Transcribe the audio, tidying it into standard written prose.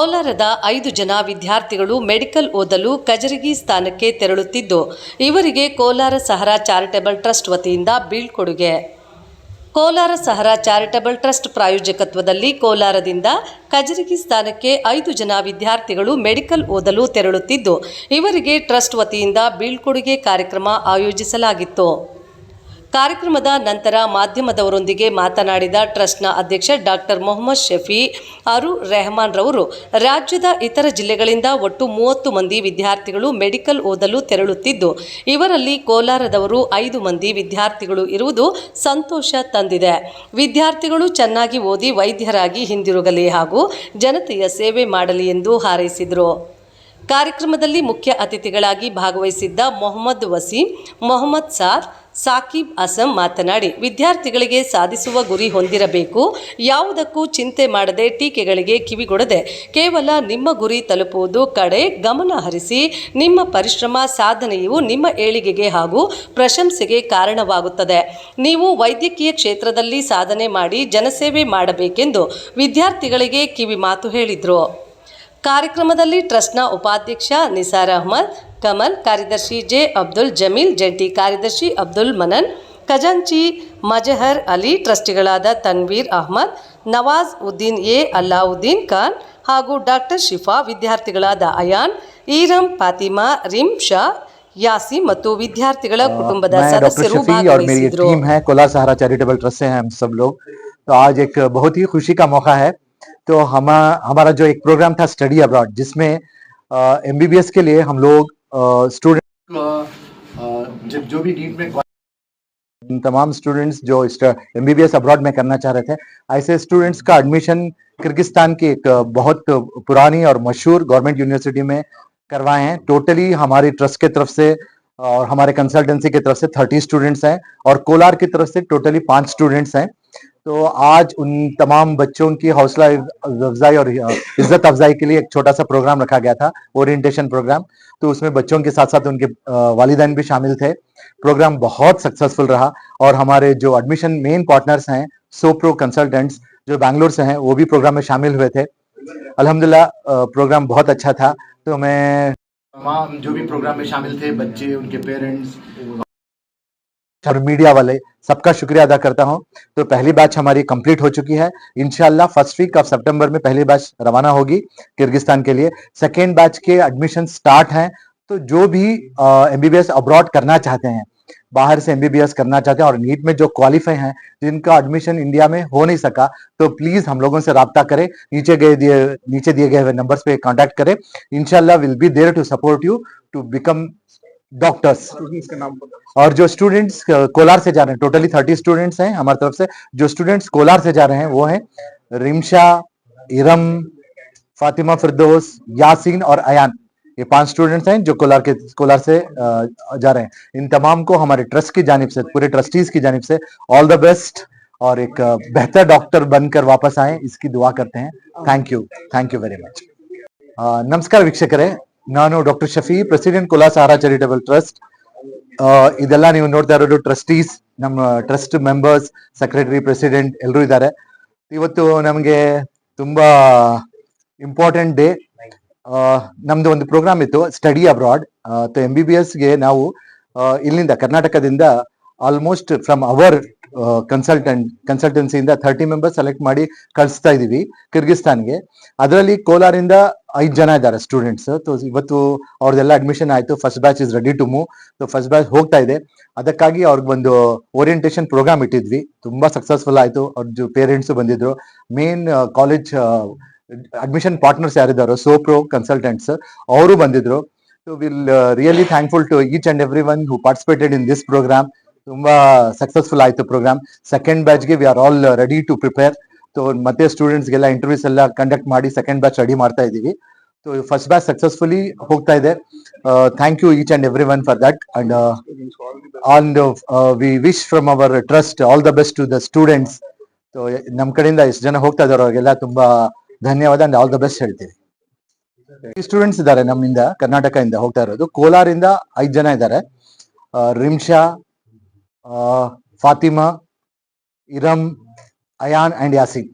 ಕೋಲಾರದ 5 ಜನ ವಿದ್ಯಾರ್ಥಿಗಳು ಮೆಡಿಕಲ್ ಓದಲು ಕಜರಗಿ ಸ್ಥಾನಕ್ಕೆ ತೆರಳುತ್ತಿದ್ದು, ಇವರಿಗೆ ಕೋಲಾರ ಸಹರಾ ಚಾರಿಟಬಲ್ ಟ್ರಸ್ಟ್ ವತಿಯಿಂದ ಬೀಳ್ಕೊಡುಗೆ. ಕೋಲಾರ ಸಹರಾ ಚಾರಿಟಬಲ್ ಟ್ರಸ್ಟ್ ಪ್ರಾಯೋಜಕತ್ವದಲ್ಲಿ ಕೋಲಾರದಿಂದ ಕಜರಗಿ ಸ್ಥಾನಕ್ಕೆ 5 ಜನ ವಿದ್ಯಾರ್ಥಿಗಳು ಮೆಡಿಕಲ್ ಓದಲು ತೆರಳುತ್ತಿದ್ದು, ಇವರಿಗೆ ಟ್ರಸ್ಟ್ ವತಿಯಿಂದ ಬೀಳ್ಕೊಡುಗೆ ಕಾರ್ಯಕ್ರಮ ಆಯೋಜಿಸಲಾಗಿತ್ತು. ಕಾರ್ಯಕ್ರಮದ ನಂತರ ಮಾಧ್ಯಮದವರೊಂದಿಗೆ ಮಾತನಾಡಿದ ಟ್ರಸ್ಟ್ನ ಅಧ್ಯಕ್ಷ ಡಾಕ್ಟರ್ ಮೊಹಮ್ಮದ್ ಶಫಿ ಅರುರ್ ರೆಹಮಾನ್ ರವರು, ರಾಜ್ಯದ ಇತರ ಜಿಲ್ಲೆಗಳಿಂದ ಒಟ್ಟು 30 ಮಂದಿ ವಿದ್ಯಾರ್ಥಿಗಳು ಮೆಡಿಕಲ್ ಓದಲು ತೆರಳುತ್ತಿದ್ದು, ಇವರಲ್ಲಿ ಕೋಲಾರದವರು 5 ಮಂದಿ ವಿದ್ಯಾರ್ಥಿಗಳು ಇರುವುದು ಸಂತೋಷ ತಂದಿದೆ. ವಿದ್ಯಾರ್ಥಿಗಳು ಚೆನ್ನಾಗಿ ಓದಿ ವೈದ್ಯರಾಗಿ ಹಿಂದಿರುಗಲಿ ಹಾಗೂ ಜನತೆಯ ಸೇವೆ ಮಾಡಲಿ ಎಂದು ಹಾರೈಸಿದರು. ಕಾರ್ಯಕ್ರಮದಲ್ಲಿ ಮುಖ್ಯ ಅತಿಥಿಗಳಾಗಿ ಭಾಗವಹಿಸಿದ್ದ ಮೊಹಮ್ಮದ್ ವಸೀಂ, ಮೊಹಮ್ಮದ್ ಸಾಕಿಬ್ ಅಸಂ ಮಾತನಾಡಿ, ವಿದ್ಯಾರ್ಥಿಗಳಿಗೆ ಸಾಧಿಸುವ ಗುರಿ ಹೊಂದಿರಬೇಕು. ಯಾವುದಕ್ಕೂ ಚಿಂತೆ ಮಾಡದೆ, ಟೀಕೆಗಳಿಗೆ ಕಿವಿಗೊಡದೆ, ಕೇವಲ ನಿಮ್ಮ ಗುರಿ ತಲುಪುವುದು ಕಡೆ ಗಮನ ಹರಿಸಿ, ನಿಮ್ಮ ಪರಿಶ್ರಮ ಸಾಧನೆಯು ನಿಮ್ಮ ಏಳಿಗೆಗೆ ಹಾಗೂ ಪ್ರಶಂಸೆಗೆ ಕಾರಣವಾಗುತ್ತದೆ. ನೀವು ವೈದ್ಯಕೀಯ ಕ್ಷೇತ್ರದಲ್ಲಿ ಸಾಧನೆ ಮಾಡಿ ಜನಸೇವೆ ಮಾಡಬೇಕೆಂದು ವಿದ್ಯಾರ್ಥಿಗಳಿಗೆ ಕಿವಿ ಮಾತು ಹೇಳಿದರು. ಕಾರ್ಯಕ್ರಮದಲ್ಲಿ ಟ್ರಸ್ಟ್ನ ಉಪಾಧ್ಯಕ್ಷ ನಿಸಾರ್ ಅಹಮದ್ ಕಮಲ್, ಕಾರ್ಯದರ್ಶಿ ಜೆ ಅಬ್ದುಲ್ ಜಮೀಲ್, ಜಂಟಿ ಕಾರ್ಯದರ್ಶಿ ಅಬ್ದುಲ್ ಮನನ್, ಖಜಾಂಚಿ ಮಜಹರ್ ಅಲಿ, ಟ್ರಸ್ಟಿಗಳಾದ ತನ್ವೀರ್ ಅಹಮದ್, ನವಾಜ್ ಉದ್ದೀನ್ ಅಲ್ಲಾವುದ್ದೀನ್ ಖಾನ್ ಹಾಗೂ ಡಾಕ್ಟರ್ ಶಿಫಾ, ವಿದ್ಯಾರ್ಥಿಗಳಾದ ಅಯಾನ್, ಈರಂ, ಫಾತಿಮಾ, ರಿಮ್ ಶಾ, ಯಾಸಿ ಮತ್ತು ವಿದ್ಯಾರ್ಥಿಗಳ ಕುಟುಂಬದ ಸದಸ್ಯರು ಭಾಗವಹಿಸಿದರು. कोलार सहारा चैरिटेबल ट्रस्ट से हैं हम सब लोग। तो आज एक बहुत ही खुशी का मौका है। तो हमारा जो एक प्रोग्राम था स्टडी अब्रॉड, जिसमें एमबीबीएस के लिए हम लोग स्टूडेंट जो भी नीट में तमाम स्टूडेंट्स जो एमबीबीएस अब्रॉड में करना चाह रहे थे, ऐसे स्टूडेंट्स का एडमिशन किर्गिस्तान की एक बहुत पुरानी और मशहूर गवर्नमेंट यूनिवर्सिटी में करवाए हैं। टोटली हमारी ट्रस्ट के तरफ से और हमारे कंसल्टेंसी की तरफ से 30 स्टूडेंट्स हैं और कोलार की तरफ से टोटली 5 स्टूडेंट्स हैं। तो आज उन तमाम बच्चों की हौसला अफजाई और इज्जत अफजाई के लिए एक छोटा सा प्रोग्राम रखा गया था, ओरिएंटेशन प्रोग्राम। तो उसमें बच्चों के साथ साथ उनके वालिदैन भी शामिल थे। प्रोग्राम बहुत सक्सेसफुल रहा और हमारे जो एडमिशन मेन पार्टनर्स हैं, सोप्रो कंसल्टेंट्स जो बैंगलोर से हैं, वो भी प्रोग्राम में शामिल हुए थे। अल्हम्दुलिल्लाह प्रोग्राम बहुत अच्छा था। तो मैं तमाम जो भी प्रोग्राम में शामिल थे, बच्चे, उनके पेरेंट्स और मीडिया वाले, सबका शुक्रिया अदा करता हूं। तो पहली बैच हमारी कंप्लीट हो चुकी है। इंशाल्लाह फर्स्ट वीक ऑफ सितंबर में पहली बैच रवाना होगी किर्गिस्तान के लिए। सेकेंड बैच के एडमिशन स्टार्ट हैं। तो जो भी एमबीबीएस अब्रॉड करना चाहते हैं, बाहर से एमबीबीएस करना चाहते हैं और नीट में जो क्वालिफाई हैं, जिनका एडमिशन इंडिया में हो नहीं सका, तो प्लीज हम लोगों से राब्ता करें। नीचे दिए गए हुए नंबर्स पे कांटेक्ट करें। इंशाल्लाह will be there to support you to become doctors. और जो स्टूडेंट्स कोलार से जा रहे हैं, टोटली 30 स्टूडेंट्स हैं हमारी तरफ से। जो स्टूडेंट्स कोलार से जा रहे हैं वो हैं रिमशा, इरम, फातिमा, फिरदौस, यासीन और अयान। ये 5 स्टूडेंट्स हैं जो कोलार से जा रहे हैं। इन तमाम को हमारे ट्रस्ट की जानिब से, पूरे ट्रस्टीज की जानिब से ऑल द बेस्ट और एक बेहतर डॉक्टर बनकर वापस आए, इसकी दुआ करते हैं। Thank you very much. नमस्कार ವೀಕ್ಷಕರೇ, ನಾನು doctor Shafi, president Kolar Sahara charitable trust. ಇದೆಲ್ಲ ನೀವು ನೋಡ್ತಾ ಇರೋದು ಟ್ರಸ್ಟೀಸ್, ನಮ್ಮ ಟ್ರಸ್ಟ್ ಮೆಂಬರ್ಸ್, ಸೆಕ್ರೆಟರಿ, ಪ್ರೆಸಿಡೆಂಟ್ ಎಲ್ಲರೂ ಇದ್ದಾರೆ. ಇವತ್ತು ನಮಗೆ ತುಂಬಾ ಇಂಪಾರ್ಟೆಂಟ್ ಡೇ. ನಮ್ದು ಒಂದು ಪ್ರೋಗ್ರಾಮ್ ಇತ್ತು ಸ್ಟಡಿ ಅಬ್ರಾಡ್. MBBSಗೆ ನಾವು ಇಲ್ಲಿಂದ ಕರ್ನಾಟಕದಿಂದ ಆಲ್ಮೋಸ್ಟ್ ಫ್ರಮ್ ಅವರ್ ಕನ್ಸಲ್ಟೆನ್ಸಿಯಿಂದ 30 ಮೆಂಬರ್ಸ್ ಸೆಲೆಕ್ಟ್ ಮಾಡಿ ಕಳಿಸ್ತಾ ಇದೀವಿ ಕಿರ್ಗಿಸ್ತಾನ್ಗೆ. ಅದರಲ್ಲಿ ಕೋಲಾರಿಂದ 5 ಜನ ಇದ್ದಾರೆ ಸ್ಟೂಡೆಂಟ್ಸ್. ಇವತ್ತು ಅವ್ರದ್ದೆಲ್ಲ ಅಡ್ಮಿಷನ್ ಆಯ್ತು. First batch is ready to move. First batch ಹೋಗ್ತಾ ಇದೆ. ಅದಕ್ಕಾಗಿ ಅವ್ರಿಗೆ ಒಂದು ಓರಿಯೆಂಟೇಷನ್ ಪ್ರೋಗ್ರಾಮ್ ಇಟ್ಟಿದ್ವಿ. ತುಂಬಾ ಸಕ್ಸಸ್ಫುಲ್ ಆಯ್ತು. ಅವ್ರ ಪೇರೆಂಟ್ಸ್ ಬಂದಿದ್ರು. ಮೇನ್ ಕಾಲೇಜ್ ಅಡ್ಮಿಷನ್ ಪಾರ್ಟ್ನರ್ಸ್ ಯಾರಿದ್ದಾರೋ, ಸೋಪ್ರೋ ಕನ್ಸಲ್ಟೆಂಟ್ಸ್, ಅವರು ಬಂದಿದ್ರು. So will really thankful to each and every one who participated in this programme. ತುಂಬಾ ಸಕ್ಸಸ್ಫುಲ್ ಆಯ್ತು ಪ್ರೋಗ್ರಾಮ್. ಸೆಕೆಂಡ್ ಬ್ಯಾಚ್ಗೆ we are already to prepare. So ಮತ್ತೆ ಸ್ಟೂಡೆಂಟ್ಸ್ಗೆಲ್ಲ ಇಂಟರ್ವ್ಯೂಸ್ ಎಲ್ಲ ಕಂಡಕ್ಟ್ ಮಾಡಿ ಸೆಕೆಂಡ್ ಬ್ಯಾಚ್ ರೆಡಿ ಮಾಡ್ತಾ ಇದೀವಿ. ಸೊ ಫಸ್ಟ್ ಬ್ಯಾಚ್ ಸಕ್ಸಸ್ಫುಲಿ ಹೋಗ್ತಾ ಇದೆ. Thank you each and every one for that. And we wish from hour trust all the best to the students. So ನಮ್ ಕಡೆಯಿಂದ ಎಷ್ಟು ಜನ ಹೋಗ್ತಾ ಇದಾರೋ ಅವ್ರಿಗೆಲ್ಲ ತುಂಬಾ ಧನ್ಯವಾದ ಅಂಡ್ ಆಲ್ ದ ಬೆಸ್ಟ್ ಹೇಳ್ತೀವಿ. ಸ್ಟೂಡೆಂಟ್ಸ್ ಇದ್ದಾರೆ ನಮ್ಮಿಂದ, ಕರ್ನಾಟಕದಿಂದ ಹೋಗ್ತಾ ಇರೋದು. ಕೋಲಾರಿಂದ 5 ಜನ ಇದ್ದಾರೆ. ರಿಮ್ಶಾ, ಫಾತಿಮಾ, ಇರಮ್, ಅಯಾನ್ ಅಂಡ್ ಯಾಸಿನ್.